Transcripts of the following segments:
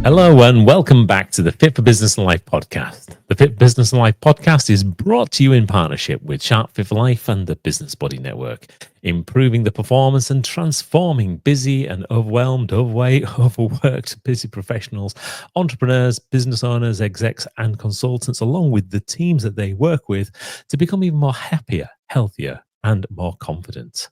Hello and welcome back to the Fit for Business and Life podcast. The Fit for Business and Life podcast is brought to you in partnership with Sharp Fit for Life and the Business Body Network, improving the performance and transforming busy and overwhelmed, overweight, overworked, busy professionals, entrepreneurs, business owners, execs, and consultants, along with the teams that they work with, to become even more happier, healthier, and more confident.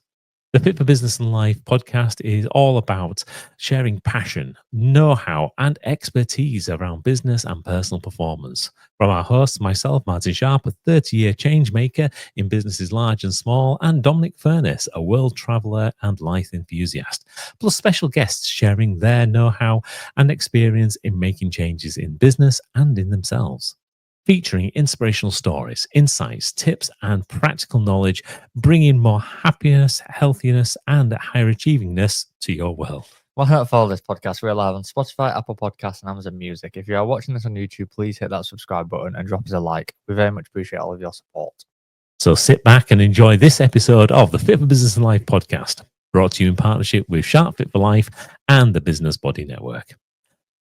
The Fit for Business and Life podcast is all about sharing passion, know-how, and expertise around business and personal performance. From our hosts, myself, Martin Sharp, a 30-year change maker in businesses large and small, and Dominic Furness, a world traveller and life enthusiast, plus special guests sharing their know-how and experience in making changes in business and in themselves. Featuring inspirational stories, insights, tips, and practical knowledge, bringing more happiness, healthiness, and higher achievingness to your world. Why not follow this podcast? We're live on Spotify, Apple Podcasts, and Amazon Music. If you are watching this on YouTube, please hit that subscribe button and drop us a like. We very much appreciate all of your support. So sit back and enjoy this episode of the Fit for Business and Life podcast, brought to you in partnership with Sharp Fit for Life and the Business Body Network.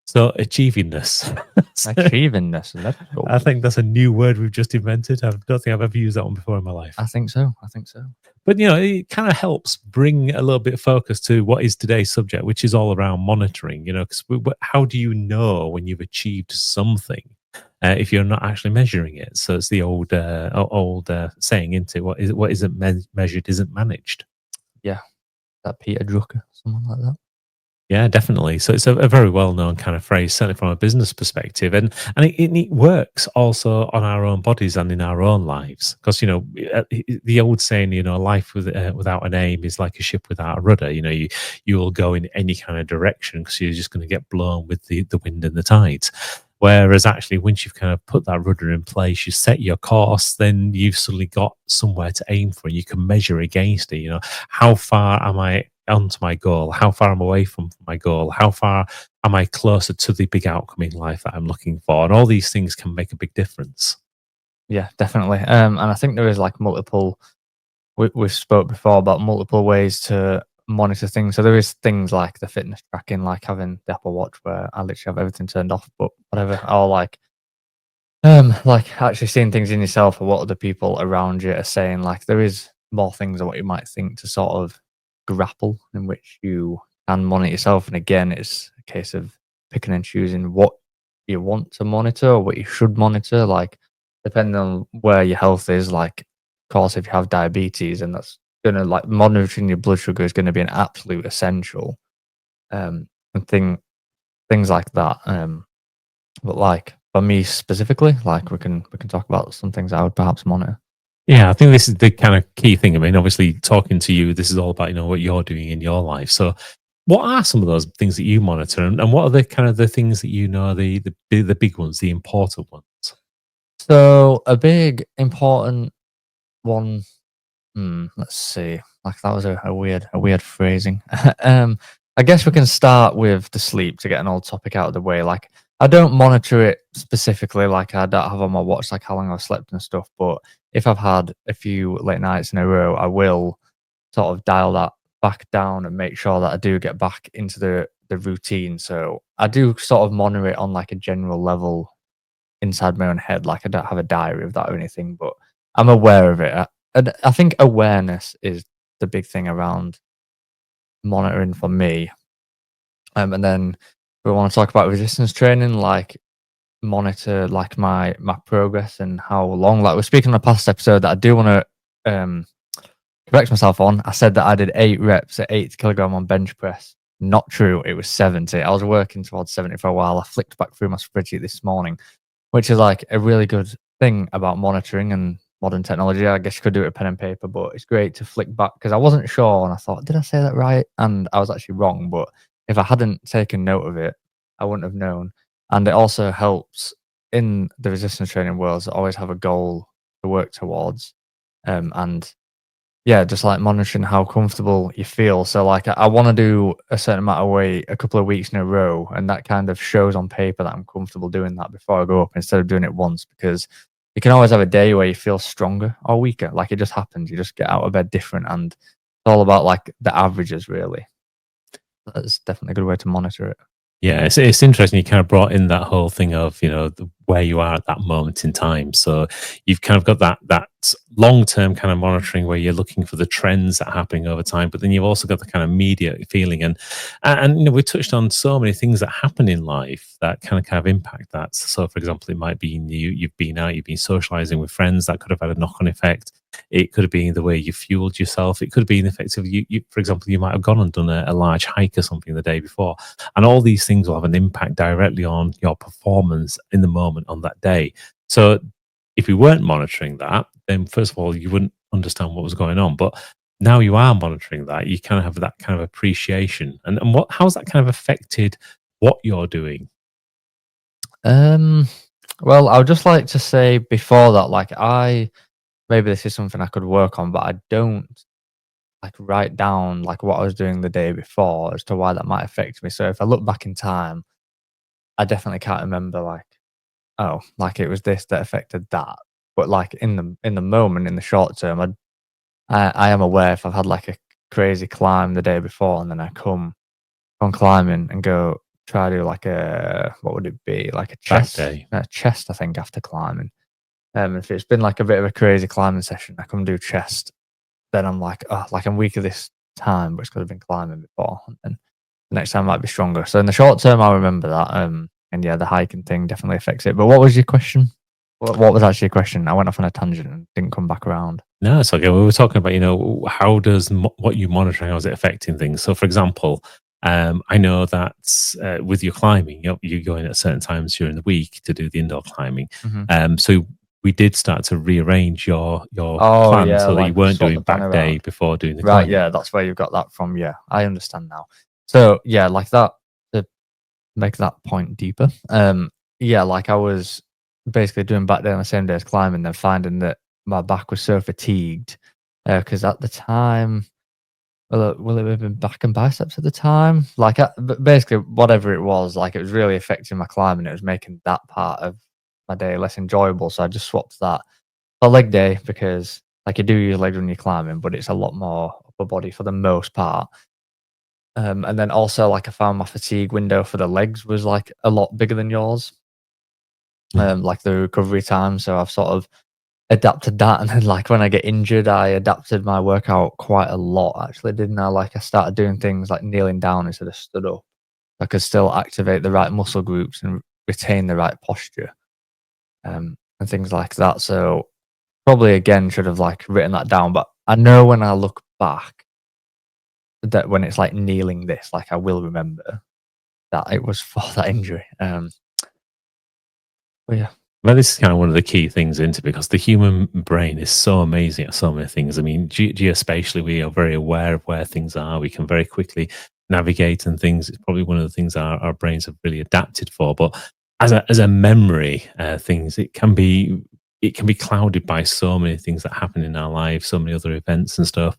So achievingness. Achievingness. I think that's a new word we've just invented. I don't think I've ever used that one before in my life. I think so. But, you know, it kind of helps bring a little bit of focus to what is today's subject, which is all around monitoring, you know, because how do you know when you've achieved something if you're not actually measuring it? So it's the old saying, into what isn't measured isn't managed. Yeah. That Peter Drucker, someone like that. Yeah, definitely. So it's a very well-known kind of phrase, certainly from a business perspective. And it works also on our own bodies and in our own lives. Because, you know, the old saying, you know, life without an aim is like a ship without a rudder. You know, you will go in any kind of direction because you're just going to get blown with the wind and the tides. Whereas actually, once you've kind of put that rudder in place, you set your course, then you've suddenly got somewhere to aim for. You can measure against it. You know, how far am I onto my goal? How far am I away from my goal? How far am I closer to the big outcome in life that I'm looking for? And all these things can make a big difference. Yeah, definitely. And I think there is like multiple. We've spoke before about multiple ways to monitor things. So there is things like the fitness tracking, like having the Apple Watch where I literally have everything turned off, but whatever. Or like actually seeing things in yourself or what other people around you are saying. Like there is more things than what you might think to sort of grapple in which you can monitor yourself. And again, it's a case of picking and choosing what you want to monitor or what you should monitor. Like depending on where your health is, like of course, if you have diabetes, and that's gonna like monitoring your blood sugar is going to be an absolute essential. And things like that. But like for me specifically, like we can talk about some things I would perhaps monitor. Yeah, I think this is the kind of key thing. I mean, obviously, talking to you, this is all about, you know, what you're doing in your life. So what are some of those things that you monitor, and what are the kind of the things that you know, the big ones, the important ones? So a big important one. Let's see. Like that was a weird phrasing. I guess we can start with the sleep to get an old topic out of the way. Like I don't monitor it specifically. Like I don't have on my watch like how long I've slept and stuff. But if I've had a few late nights in a row, I will sort of dial that back down and make sure that I do get back into the routine. So I do sort of monitor it on like a general level inside my own head. Like I don't have a diary of that or anything, but I'm aware of it. And I think awareness is the big thing around monitoring for me. And then we want to talk about resistance training, like monitor like my progress and how long. Like we're speaking on a past episode that I do want to correct myself on. I said that I did 8 reps at 80 kilogram on bench press. Not true. It was 70. I was working towards 70 for a while. I flicked back through my spreadsheet this morning, which is like a really good thing about monitoring and modern technology. I guess you could do it with pen and paper, but it's great to flick back because I wasn't sure and I thought, did I say that right? And I was actually wrong. But if I hadn't taken note of it, I wouldn't have known. And it also helps in the resistance training world to always have a goal to work towards. And yeah, just like monitoring how comfortable you feel. So like I want to do a certain amount of weight a couple of weeks in a row, and that kind of shows on paper that I'm comfortable doing that before I go up instead of doing it once, because you can always have a day where you feel stronger or weaker. Like it just happens. You just get out of bed different, and it's all about like the averages really. That's definitely a good way to monitor it. Yeah, it's interesting. You kind of brought in that whole thing of where you are at that moment in time. So you've kind of got that long term kind of monitoring where you're looking for the trends that are happening over time, but then you've also got the kind of immediate feeling. And we touched on so many things that happen in life that kind of impact that. So for example, it might be you've been out, you've been socializing with friends that could have had a knock on effect. It could have been the way you fueled yourself. It could have been effectively for example, you might have gone and done a large hike or something the day before, and all these things will have an impact directly on your performance in the moment on that day. So if we weren't monitoring that, then first of all, you wouldn't understand what was going on. But now you are monitoring that, you kind of have that kind of appreciation. And how's that kind of affected what you're doing? Um, well, I would just like to say before that, like maybe this is something I could work on, but I don't like write down like what I was doing the day before as to why that might affect me. So if I look back in time, I definitely can't remember like, oh, like it was this that affected that. But like in the moment, in the short term, I am aware if I've had like a crazy climb the day before and then I come on climbing and go try to do like what would it be? Like Back day. a chest, I think, after climbing. If it's been like a bit of a crazy climbing session, I come do chest, then I'm like, oh, like I'm weak at this time, but it's because I've been climbing before. And then the next time might be stronger. So in the short term, I'll remember that. And yeah, the hiking thing definitely affects it. But what was your question? What was actually your question? I went off on a tangent and didn't come back around. No, it's okay. We were talking about, how does what you monitoring, how is it affecting things? So, for example, I know that with your climbing, you go in at certain times during the week to do the indoor climbing. Hmm. So we did start to rearrange your Oh plan yeah, so that you like we weren't swapped doing the plan back day around. before doing the Right, climbing. yeah, that's where you've got that from. Yeah, I understand now. So yeah, like that to make that point deeper. Yeah, like I was basically doing back day on the same day as climbing, then finding that my back was so fatigued because at the time, will it have been back and biceps at the time? Like basically whatever it was, like it was really affecting my climbing. It was making that part of my day less enjoyable. So I just swapped that for leg day because like you do use legs when you're climbing, but it's a lot more upper body for the most part. And then also like I found my fatigue window for the legs was like a lot bigger than yours. Like the recovery time. So I've sort of adapted that. And then like when I get injured, I adapted my workout quite a lot actually, didn't I? Like I started doing things like kneeling down instead of stood up. I could still activate the right muscle groups and retain the right posture. And things like that. So probably again should have like written that down. But I know when I look back that when it's like kneeling this, like I will remember that it was for that injury. But yeah. Well, this is kind of one of the key things into because the human brain is so amazing at so many things. I mean, geospatially, we are very aware of where things are. We can very quickly navigate and things. It's probably one of the things our brains have really adapted for. But as a memory, things it can be clouded by so many things that happen in our lives, so many other events and stuff.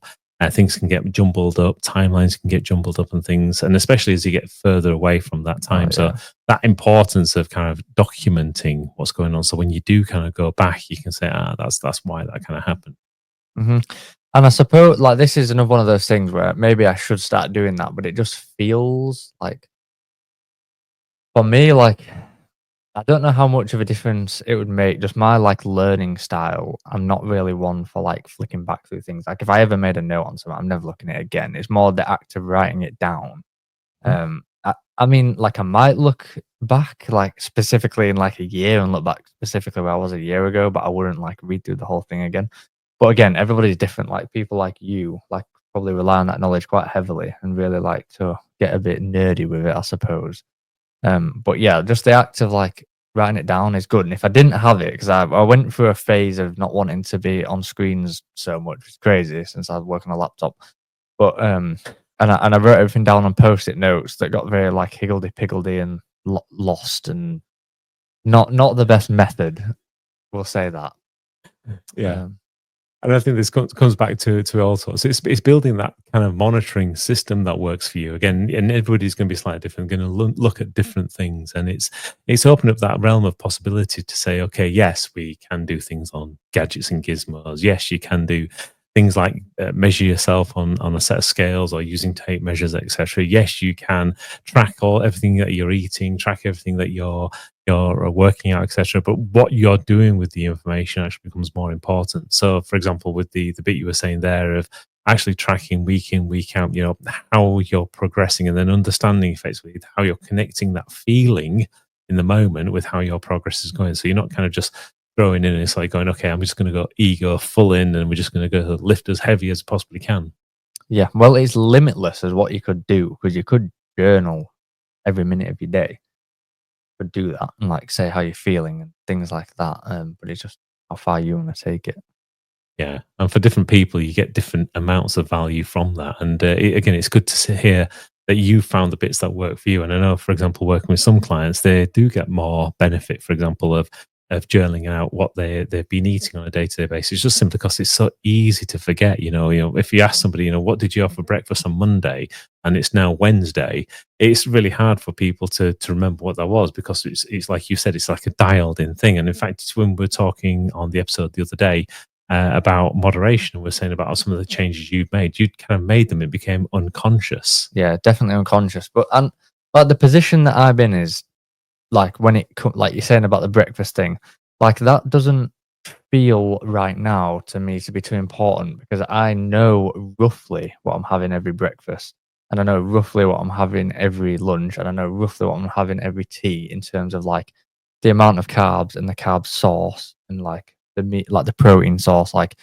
Things can get jumbled up, timelines can get jumbled up, and things, and especially as you get further away from that Oh time. So yeah. that importance of kind of documenting what's going on. So when you do kind of go back, you can say, that's why that kind of happened. Hmm. And I suppose like this is another one of those things where maybe I should start doing that, but it just feels like for me, like I don't know how much of a difference it would make. Just my like learning style. I'm not really one for like flicking back through things. Like if I ever made a note on something, I'm never looking at it again. It's more the act of writing it down. Mhm. I mean, like I might look back, like specifically in like a year, and look back specifically where I was a year ago, but I wouldn't like read through the whole thing again. But again, everybody's different. Like people like you, like probably rely on that knowledge quite heavily and really like to get a bit nerdy with it, I suppose. But yeah, just the act of like writing it down is good. And if I didn't have it, because I went through a phase of not wanting to be on screens so much, it's crazy since I work on a laptop. But and I wrote everything down on post-it notes that got very like higgledy piggledy and lost and not the best method. We'll say that. Yeah. Um, And I think this comes back to also. So it's building that kind of monitoring system that works for you again. And everybody's going to be slightly different, going to look at different things, and it's opened up that realm of possibility to say, okay, yes, we can do things on gadgets and gizmos. Yes, you can do things like measure yourself on a set of scales or using tape measures, etc. Yes, you can track everything that you're eating, track everything that you're working out, etc. But what you're doing with the information actually becomes more important. So, for example, with the bit you were saying there of actually tracking week in, week out, how you're progressing, and then understanding effectively how you're connecting that feeling in the moment with how your progress is going. So you're not kind of just throwing in, it's like going, okay, I'm just going to go ego full in, and we're just going to go lift as heavy as possibly can. Yeah, well, it's limitless as what you could do, because you could journal every minute of your day. Could do that and like say how you're feeling and things like that. But it's just how far you want to take it. Yeah, and for different people, you get different amounts of value from that. And again, it's good to hear that you found the bits that work for you. And I know, for example, working with some clients, they do get more benefit, for example, of journaling out what they've been eating on a day to day basis, just simply because it's so easy to forget. If you ask somebody, what did you have for breakfast on Monday, and it's now Wednesday, it's really hard for people to remember what that was, because it's like you said, it's like a dialed in thing. And in fact, it's when we were talking on the episode the other day about moderation, we're saying about some of the changes you'd made. You'd kind of made them; it became unconscious. Yeah, definitely unconscious. But and like the position that I'm in is like when like you're saying about the breakfast thing, like that doesn't feel right now to me to be too important, because I know roughly what I'm having every breakfast, and I know roughly what I'm having every lunch, and I know roughly what I'm having every tea, in terms of like the amount of carbs and the carb source and like the meat, like the protein source. Like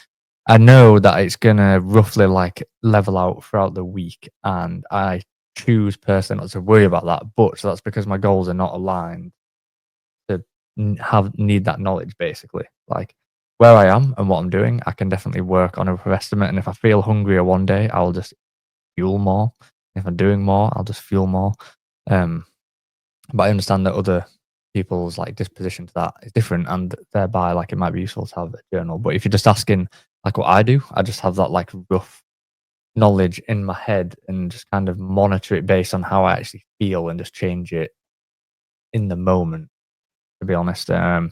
I know that it's gonna roughly like level out throughout the week, and I choose personally not to worry about that. But so that's because my goals are not aligned to need that knowledge, basically. Like where I am and what I'm doing, I can definitely work on a rough estimate. And if I feel hungrier one day, I'll just fuel more. If I'm doing more, I'll just fuel more. Um, but I understand that other people's like disposition to that is different, and thereby like it might be useful to have a journal. But if you're just asking like what I do, I just have that like rough knowledge in my head and just kind of monitor it based on how I actually feel and just change it in the moment, to be honest. I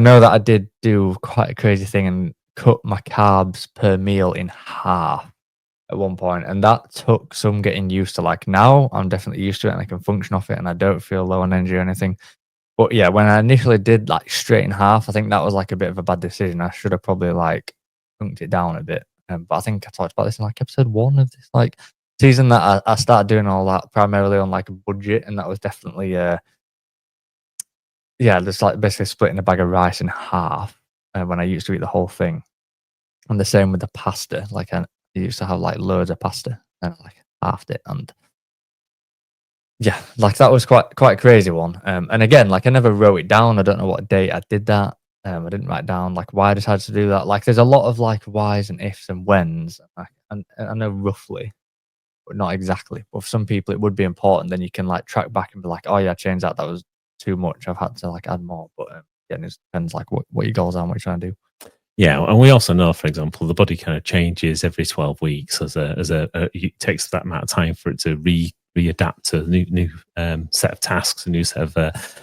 know that I did do quite a crazy thing and cut my carbs per meal in half at one point, and that took some getting used to. Like now, I'm definitely used to it and I can function off it, and I don't feel low on energy or anything. But yeah, when I initially did like straight in half, I think that was like a bit of a bad decision. I should have probably like chunked it down a bit. But I think I talked about this in like episode 1 of this like season, that I started doing all that primarily on like a budget, and that was definitely yeah, just like basically splitting a bag of rice in half when I used to eat the whole thing. And the same with the pasta. Like I used to have like loads of pasta and I like halved it. And yeah, like that was quite a crazy one. And again, like I never wrote it down. I don't know what date I did that. I didn't write down like why I decided to do that. Like there's a lot of like whys and ifs and whens. And I know roughly, but not exactly. But for some people, it would be important. Then you can like track back and be like, oh yeah, change that. That was too much. I've had to like add more. But again, it depends like what your goals are and what you're trying to do. Yeah, and we also know, for example, the body kind of changes every 12 weeks it takes that amount of time for it to readapt to a new set of tasks, a new set of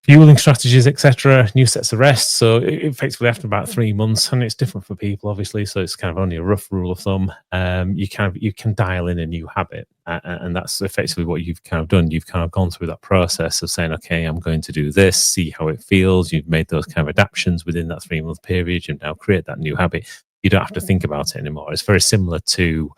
fueling strategies, etc., new sets of rest. So effectively after about 3 months, and it's different for people, obviously. So it's kind of only a rough rule of thumb. You can dial in a new habit, and that's effectively what you've kind of done. You've kind of gone through that process of saying, okay, I'm going to do this, see how it feels. You've made those kind of adaptations within that 3 month period. You now create that new habit. You don't have to think about it anymore. It's very similar to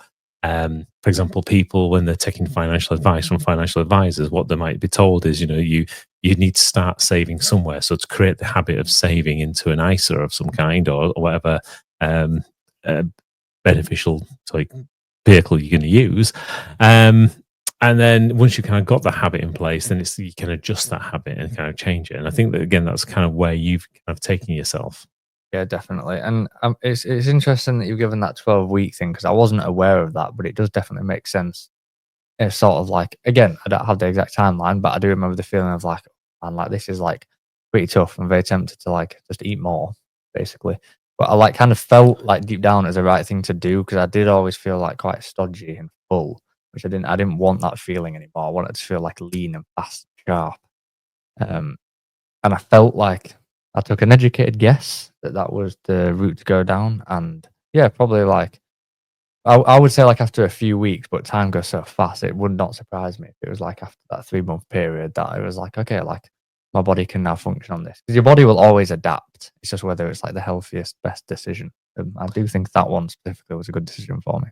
for example, people when they're taking financial advice from financial advisors, what they might be told is, you need to start saving somewhere. So to create the habit of saving into an ISA of some kind, or whatever uh, beneficial like vehicle you're going to use. And then once you kind of got the habit in place, then you can adjust that habit and kind of change it. And I think that again, that's kind of where you've kind of taken yourself. Yeah, definitely. And it's interesting that you've given that 12-week thing, because I wasn't aware of that, but it does definitely make sense. It's sort of like, again, I don't have the exact timeline, but I do remember the feeling of like, man, like this is like pretty tough. I'm very tempted to like just eat more, basically. But I like kind of felt like deep down it was the right thing to do, because I did always feel like quite stodgy and full, which I didn't want that feeling anymore. I wanted to feel like lean and fast and sharp. Um, and I felt like I took an educated guess that that was the route to go down, and Yeah, probably like I would say like after a few weeks, but time goes so fast. It would not surprise me if it was like after that 3 month period that it was like, okay, like my body can now function on this because your body will always adapt. It's just whether it's like the healthiest, best decision. I do think that one specifically was a good decision for me.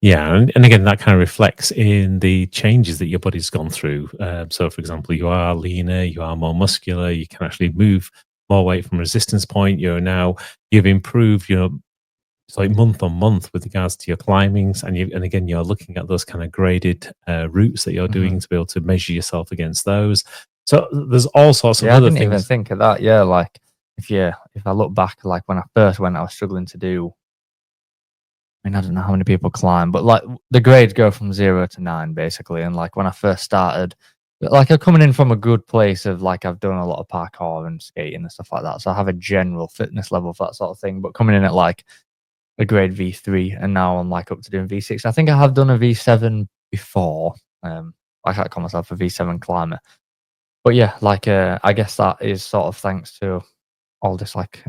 Yeah, and again, that kind of reflects in the changes that your body's gone through. So, for example, you are leaner, you are more muscular, you can actually move more weight from resistance point. You've improved, it's like month on month with regards to your climbings, and again, you're looking at those kind of graded routes that you're Mhm. doing to be able to measure yourself against those. So, there's all sorts of Yeah, I other didn't even things. think of that. Yeah, like if I look back, like when I first went, I was struggling to do. I mean, I don't know how many people climb, but like the grades go from 0 to 9 basically. And like when I first started, like I'm coming in from a good place of like I've done a lot of parkour and skating and stuff like that. So I have a general fitness level for that sort of thing. But coming in at like a grade V3 and now I'm like up to doing V6. I think I have done a V7 before. I can't call myself a V7 climber. But yeah, like I guess that is sort of thanks to all this like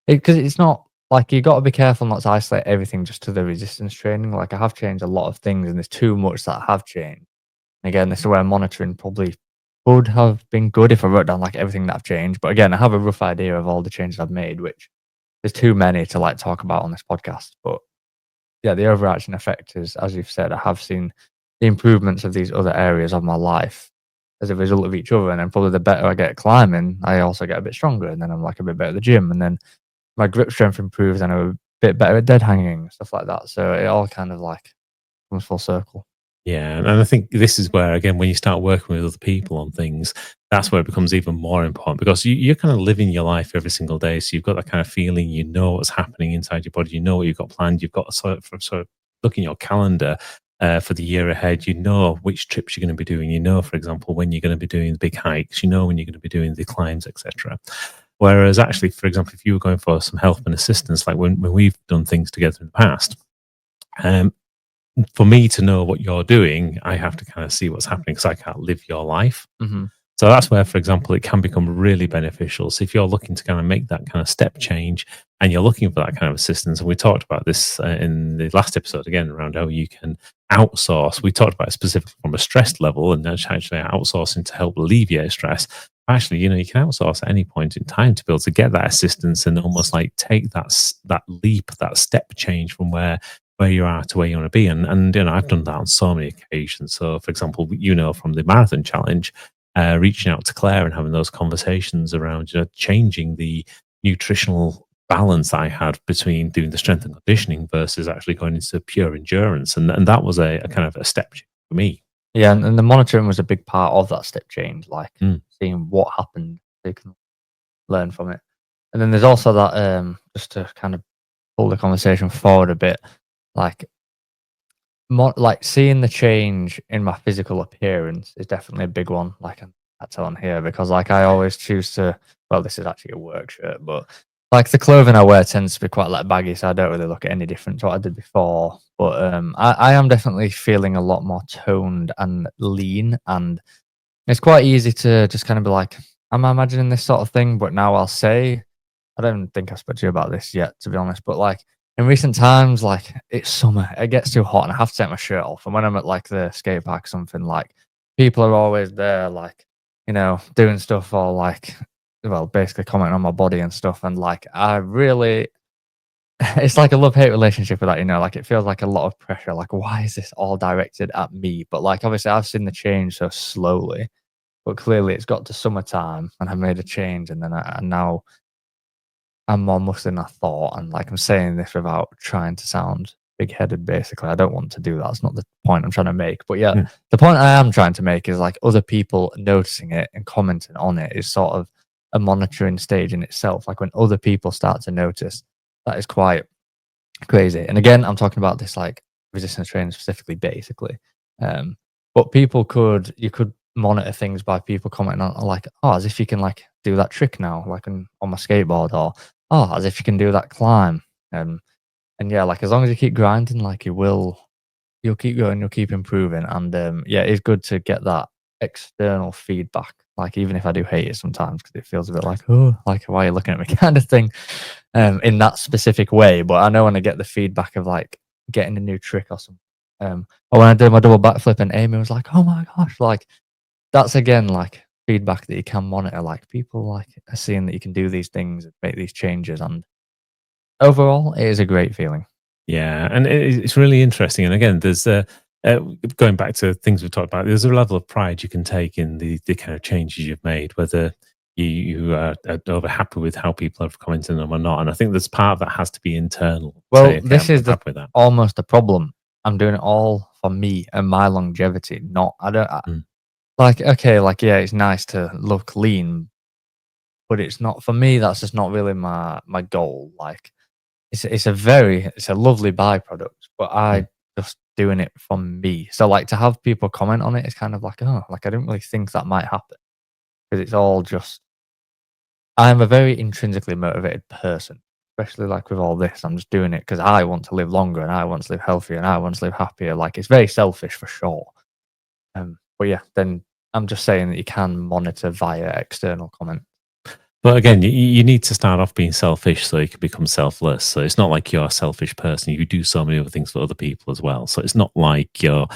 because it's not like you got to be careful not to isolate everything just to the resistance training. Like I have changed a lot of things, and there's too much that I have changed. And again, this is where monitoring probably would have been good if I wrote down like everything that I've changed. But again, I have a rough idea of all the changes I've made, which there's too many to like talk about on this podcast. But yeah, the overarching effect is, as you've said, I have seen the improvements of these other areas of my life as a result of each other. And then probably the better I get at climbing, I also get a bit stronger, and then I'm like a bit better at the gym, and then my grip strength improves and I'm a bit better at dead hanging, stuff like that. So it all kind of like comes full circle. Yeah, and I think this is where, again, when you start working with other people on things, that's where it becomes even more important because you're kind of living your life every single day. So you've got that kind of feeling, you know what's happening inside your body, you know what you've got planned, you've got sort of looking at your calendar for the year ahead, you know which trips you're going to be doing, you know, for example, when you're going to be doing the big hikes, you know when you're going to be doing the climbs, etc. Whereas actually, for example, if you were going for some help and assistance, like when we've done things together in the past, um, for me to know what you're doing, I have to kind of see what's happening because I can't live your life. Hmm. So that's where, for example, it can become really beneficial. So if you're looking to kind of make that kind of step change and you're looking for that kind of assistance, and we talked about this in the last episode again around how you can outsource. We talked about it specifically from a stress level and that's actually outsourcing to help alleviate stress. Actually, you can outsource at any point in time to be able to get that assistance and almost like take that leap, that step change from where you are to where you want to be. And I've done that on so many occasions. So, for example, from the marathon challenge, reaching out to Claire and having those conversations around changing the nutritional balance I had between doing the strength and conditioning versus actually going into pure endurance, and that was a kind of a step change for me. Yeah, and the monitoring was a big part of that step change, like Mm. seeing what happened, so you can learn from it. And then there's also that just to kind of pull the conversation forward a bit, like like seeing the change in my physical appearance is definitely a big one. Like that's on here because like I always choose to. Well, this is actually a work shirt, but like the clothing I wear tends to be quite like baggy, so I don't really look at any different to what I did before. But I am definitely feeling a lot more toned and lean, and it's quite easy to just kind of be like, "Am I imagining this sort of thing?" But now I'll say, I don't think I spoke to you about this yet, to be honest. But like in recent times, like it's summer, it gets too hot, and I have to take my shirt off. And when I'm at like the skate park, or something like people are always there, like doing stuff or like, well, basically commenting on my body and stuff. And like I really, it's like a love hate relationship with that. Like it feels like a lot of pressure. Like why is this all directed at me? But like obviously I've seen the change so slowly, but clearly it's got to summertime and I made a change, and then and now I'm more muscle than I thought, and like I'm saying this without trying to sound big-headed. Basically, I don't want to do that. That's not the point I'm trying to make. But yeah, Mm. the point I am trying to make is like other people noticing it and commenting on it is sort of a monitoring stage in itself. Like when other people start to notice, that is quite crazy. And again, I'm talking about this like resistance training specifically, basically. Um, but you could monitor things by people commenting on like, oh, as if you can like do that trick now, like on my skateboard, or oh, as if you can do that climb. And yeah, like as long as you keep grinding, like you'll keep going, you'll keep improving. And yeah, it's good to get that external feedback. Like even if I do hate it sometimes because it feels a bit like, oh, like why are you looking at me kind of thing, in that specific way. But I know when I get the feedback of like getting a new trick or something, or when I did my double backflip and Amy was like, oh my gosh, like that's again like feedback that you can monitor. Like people like are seeing that you can do these things and make these changes, and overall, it is a great feeling. Yeah, and it's really interesting. And again, there's going back to things we've talked about. There's a level of pride you can take in the kind of changes you've made, whether you are over happy with how people have commented on them or not. And I think there's part of that has to be internal. Well, Say, okay, this I'm is the happy with that. almost the problem. I'm doing it all for me and my longevity. Not I don't Mm. like okay, like yeah, it's nice to look lean, but it's not for me. That's just not really my goal. Like it's a lovely byproduct, but Mm. I just doing it for me. So like to have people comment on it is kind of like oh, like I didn't really think that might happen because it's all just I'm a very intrinsically motivated person, especially like with all this. I'm just doing it because I want to live longer and I want to live healthier and I want to live happier. Like it's very selfish for sure. But yeah, then I'm just saying that you can monitor via external comment. But again, you need to start off being selfish so you can become selfless. So it's not like you're a selfish person. You do so many other things for other people as well. So it's not like you're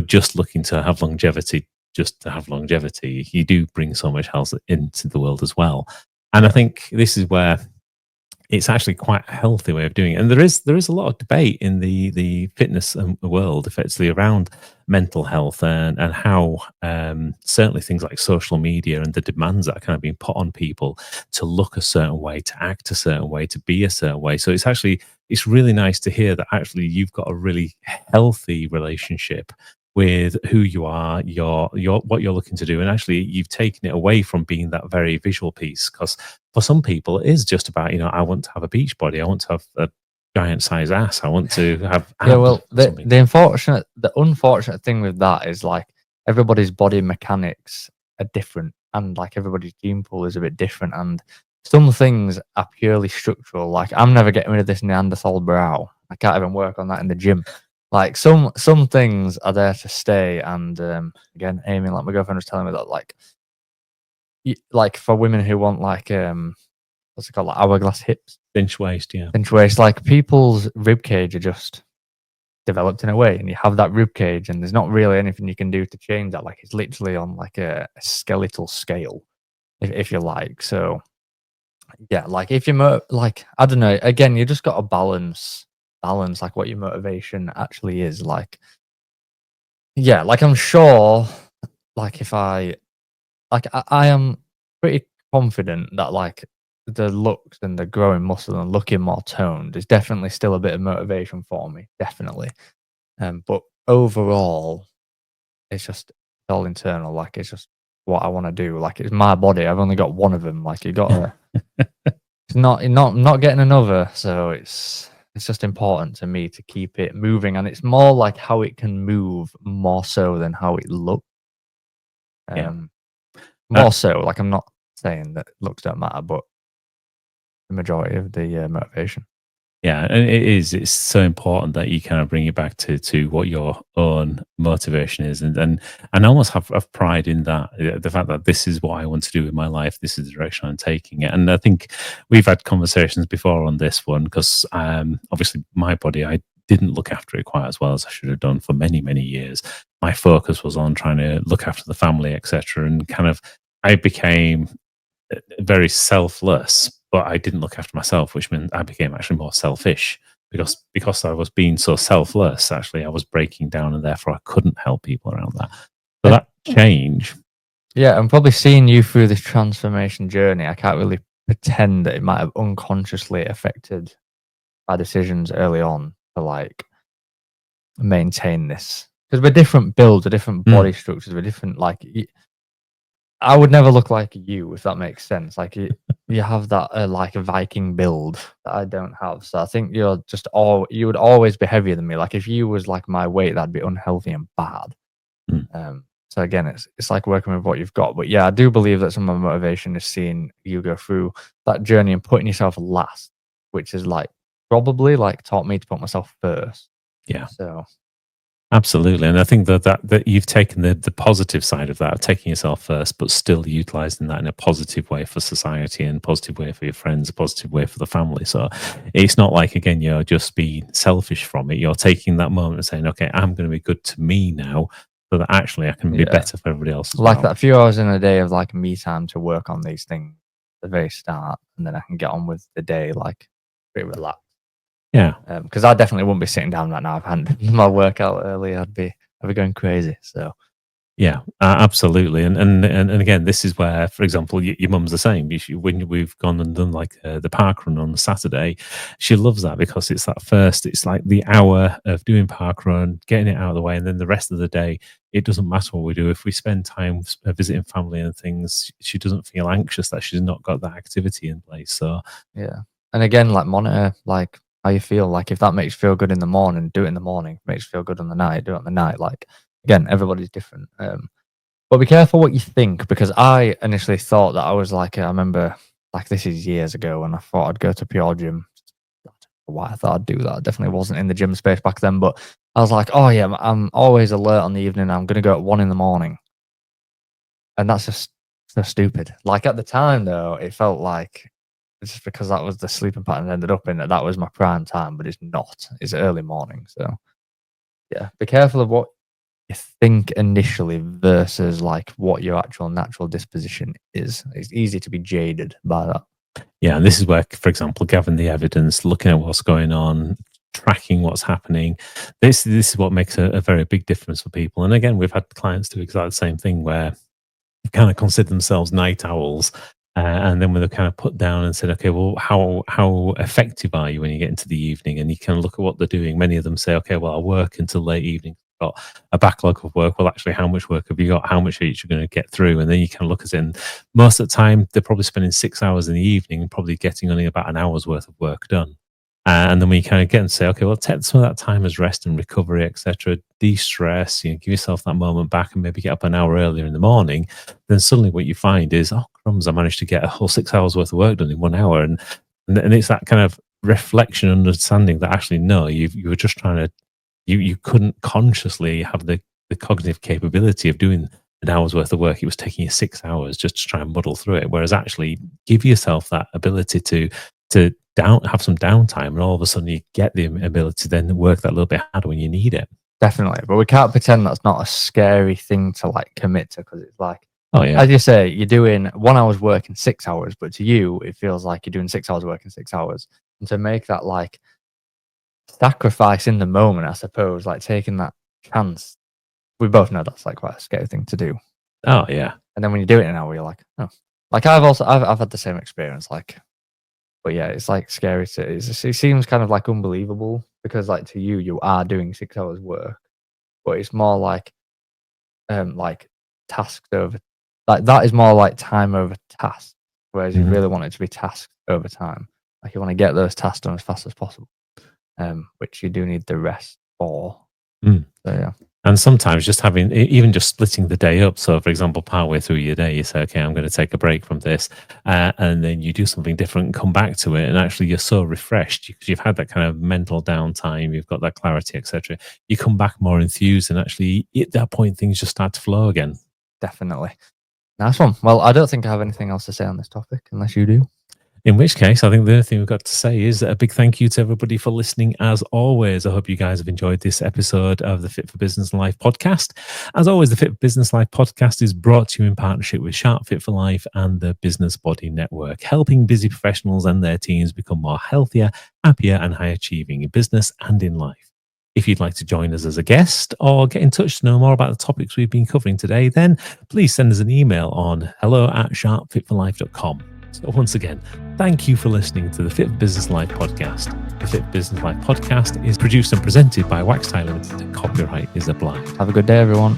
just looking to have longevity just to have longevity. You do bring so much health into the world as well. And I Yeah. think this is where it's actually quite a healthy way of doing it. And there is a lot of debate in the fitness world, effectively around mental health and how certainly things like social media and the demands that are kind of being put on people to look a certain way, to act a certain way, to be a certain way. So it's really nice to hear that actually you've got a really healthy relationship with who you are, your what you're looking to do, and actually you've taken it away from being that very visual piece. Because for some people, it is just about I want to have a beach body, I want to have a giant size ass, I want to have Yeah, abs well, or something. the unfortunate thing with that is like everybody's body mechanics are different, and like everybody's gene pool is a bit different, and some things are purely structural. Like I'm never getting rid of this Neanderthal brow. I can't even work on that in the gym. Like some things are there to stay, and again, Amy, like my girlfriend was telling me that like for women who want like what's it called, like hourglass hips, Inch waist, yeah. inch waist, like people's rib cage are just developed in a way, and you have that rib cage, and there's not really anything you can do to change that. Like it's literally on like a skeletal scale, if you like. So yeah, like if you're like I don't know, again, you just got to balance like what your motivation actually is. Like yeah, like I'm sure, like if I am pretty confident that like the looks and the growing muscle and looking more toned is definitely still a bit of motivation for me, definitely. But overall, it's just all internal. Like it's just what I want to do. Like it's my body. I've only got one of them. Like you got to. It's not getting another. So it's just important to me to keep it moving, and it's more like how it can move more so than how it looks. Yeah. Uh, More so. Like I'm not saying that looks don't matter, but the majority of the motivation. Yeah, and it's so important that you kind of bring it back to what your own motivation is, and almost have pride in that, the fact that this is what I want to do with my life, this is the direction I'm taking it. And I think we've had conversations before on this one because obviously my body, I didn't look after it quite as well as I should have done for many years. My focus was on trying to look after the family, etc., and kind of I became very selfless, but I didn't look after myself, which meant I became actually more selfish because I was being so selfless. Actually, I was breaking down, and therefore I couldn't help people around that. So Yeah. that change, Yeah, I'm probably seeing you through this transformation journey. I can't really pretend that it might have unconsciously affected my decisions early on to like maintain this because we're different builds, we're different body structures, we're different. Like I would never look like you if that makes sense. Like you have that like a Viking build that I don't have, so I think you're just all you would always be heavier than me. Like if you was like my weight, that'd be unhealthy and bad. So again, it's like working with what you've got. But yeah, I do believe that some of my motivation is seeing you go through that journey and putting yourself last, which is like probably like taught me to put myself first. yeah. So Absolutely. And I think that you've taken the positive side of that, of taking yourself first, but still utilizing that in a positive way for society and positive way for your friends, a positive way for the family. So it's not like, again, you're just being selfish from it. You're taking that moment and saying, okay, I'm going to be good to me now so that actually I can be Yeah. better for everybody else as Like well. that few hours in a day of like me time to work on these things at the very start, and then I can get on with the day like pretty relaxed. Yeah. Because I definitely wouldn't be sitting down right now if I hadn't done my workout early. I'd be going crazy. So Yeah, absolutely, and again, this is where, for example, your mum's the same. When we've gone and done like the park run on Saturday, she loves that because it's that first. It's like the hour of doing park run, getting it out of the way, and then the rest of the day, it doesn't matter what we do. If we spend time visiting family and things, she doesn't feel anxious that she's not got that activity in place. So yeah, and again, like monitor like how you feel. Like if that makes you feel good in the morning, do it in the morning. If it makes you feel good on the night, do it on the night. Like again, everybody's different. But be careful what you think, because I initially thought that I was like, I remember like this is years ago when I thought I'd go to Pure Gym. Why I thought I'd do that. I definitely wasn't in the gym space back then, but I was like, oh yeah, I'm always alert on the evening. I'm going to go at 1 a.m. And that's just so stupid. Like at the time though, it felt like just because that was the sleeping pattern I ended up in, that was my prime time, but it's not. It's early morning. So yeah, be careful of what you think initially versus like what your actual natural disposition is. It's easy to be jaded by that. yeah, and this is where, for example, gathering the evidence, looking at what's going on, tracking what's happening. This is what makes a very big difference for people. And again, we've had clients do exactly the same thing where kind of consider themselves night owls. And then when they're kind of put down and said, okay, well, how effective are you when you get into the evening? And you can look at what they're doing. Many of them say, okay, well, I work until late evening. Got a backlog of work. Well, actually, how much work have you got? How much are you going to get through? And then you can look at it. And most of the time, they're probably spending 6 hours in the evening and probably getting only about an hour's worth of work done. And then when you kind of get and say, okay, well, take some of that time as rest and recovery, etc., de-stress, give yourself that moment back and maybe get up an hour earlier in the morning, then suddenly what you find is, oh, crumbs, I managed to get a whole 6 hours worth of work done in 1 hour. And it's that kind of reflection, understanding that actually, no, you were just trying to, you couldn't consciously have the cognitive capability of doing an hour's worth of work. It was taking you 6 hours just to try and muddle through it. Whereas actually give yourself that ability to have some downtime, and all of a sudden you get the ability to then work that little bit harder when you need it. Definitely. But we can't pretend that's not a scary thing to like commit to, because it's like, Oh yeah, as you say, you're doing 1 hour's work in 6 hours, but to you, it feels like you're doing 6 hours work in 6 hours. And to make that like sacrifice in the moment, I suppose, like taking that chance, we both know that's like quite a scary thing to do. oh yeah. And then when you do it in an hour, you're like, oh, like I've had the same experience, like, but yeah, it's like scary it seems kind of like unbelievable, because like to you, you are doing 6 hours work, but it's more like tasked over, like that is more like time over task, whereas you really want it to be tasked over time. Like you want to get those tasks done as fast as possible, which you do need the rest for. So yeah. And sometimes just having, even just splitting the day up. So, for example, partway through your day, you say, okay, I'm going to take a break from this. And then you do something different and come back to it. And actually, you're so refreshed because you've had that kind of mental downtime. You've got that clarity, etc. You come back more enthused. And actually, at that point, things just start to flow again. Definitely. Nice one. Well, I don't think I have anything else to say on this topic, unless you do. In which case, I think the only thing we've got to say is a big thank you to everybody for listening. As always, I hope you guys have enjoyed this episode of the Fit for Business and Life podcast. As always, the Fit for Business Life podcast is brought to you in partnership with Sharp Fit for Life and the Business Body Network, helping busy professionals and their teams become more healthier, happier, and high achieving in business and in life. If you'd like to join us as a guest or get in touch to know more about the topics we've been covering today, then please send us an email on hello@sharpfitforlife.com. So once again, thank you for listening to the Fit for Business Life podcast. The Fit for Business Life podcast is produced and presented by Wax Thailand. Copyright is obliged. Have a good day, everyone.